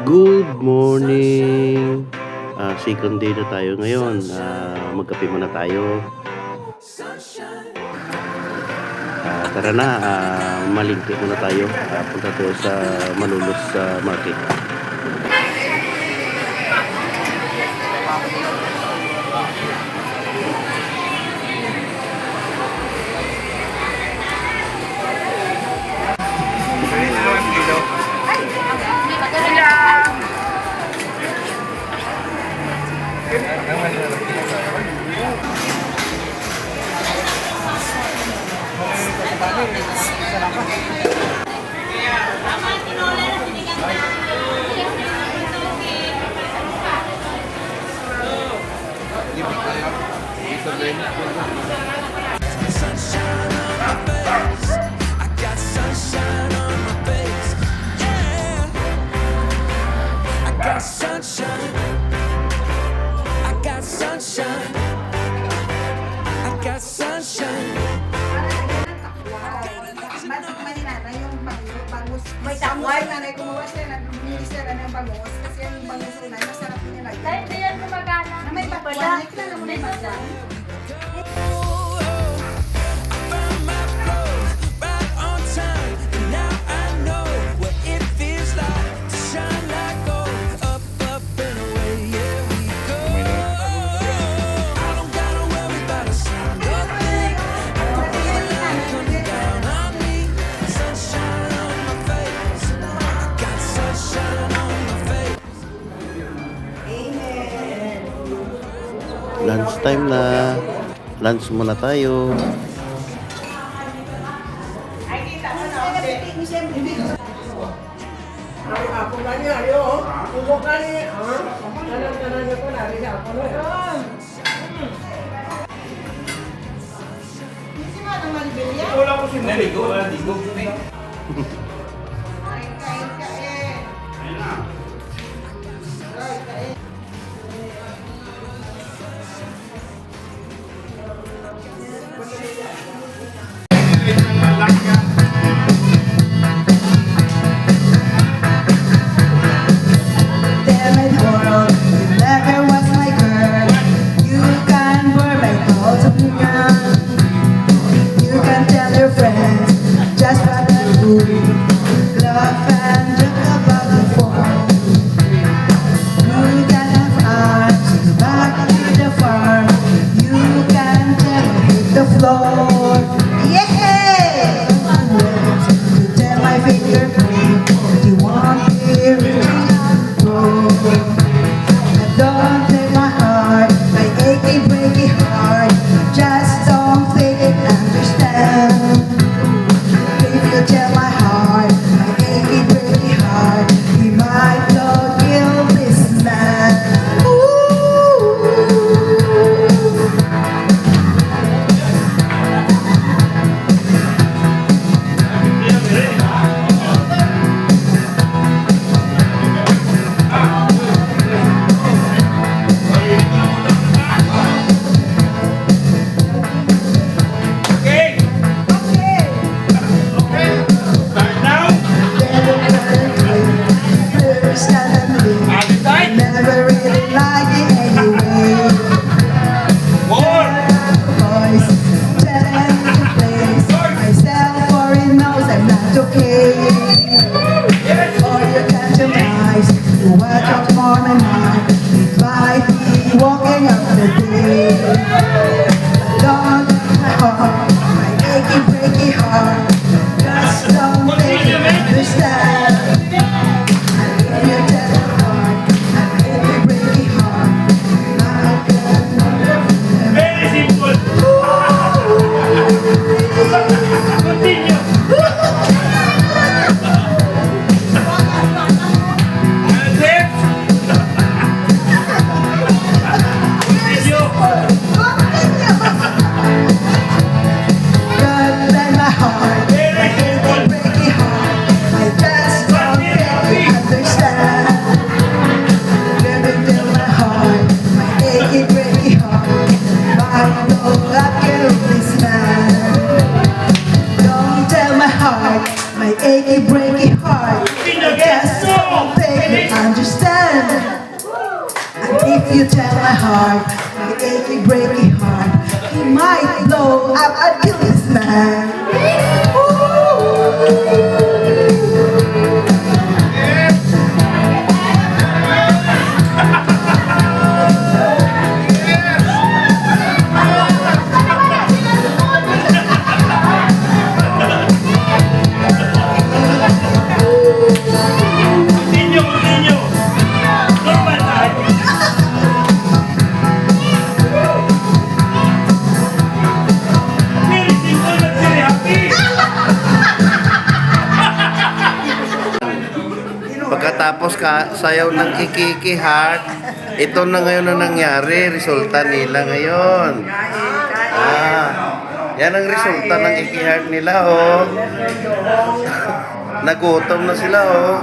Good morning! Second day na tayo ngayon. Magkape muna tayo. Tara na, malingki muna tayo. Punta tayo sa Malolos Market. May takway na gumawa sila nagbibili sila ng bangus kasi yung bangus nila masarap nila. Dahil di yan gumagana. Na may takway, kilala mo na madam. Lunch time na. Lunch muna tayo. Ako gani ayo, ubo gani, kanan niyo ko nari sa ako no. Hindi mo naman bilya. Wala ko si Neligo, wala digo. Kain ka eh. Ayun na. Damn it world, you never was my girl. You can wear my clothes of young. You can tell your friends just what to do. Love and joke about the phone. You can have arms back to the farm. You can tell hit the floor. Yeah! You tell my fingerprint you want me. Don't take my heart, my achy breaky heart. Just don't think it understand. If you tell my heart, my achy breaky heart, you might not kill this man. Ooh. Okay. Start now. Never really like it anyway. More. Boys, telling me to place myself for it knows I'm not okay. Or you compromise, you work out more my mind. It might be walking up the day. Don't break my heart, my achy breaky heart. Just don't think you understand. If you tell my heart, my achy breaky heart, I can Very simple. Continue. That's it. my achy breaky heart. I just don't think I understand. And if you tell my heart, my achy, breaky heart, he might blow up a this man. Niño. Normal tayo. Very simple but very happy. Pagkatapos sayaw ng Iki Heart, ito na ngayon ang nangyari, resulta nila ngayon. Yan ang resulta ng Iki Heart nila, oh. Nagutom na sila, oh.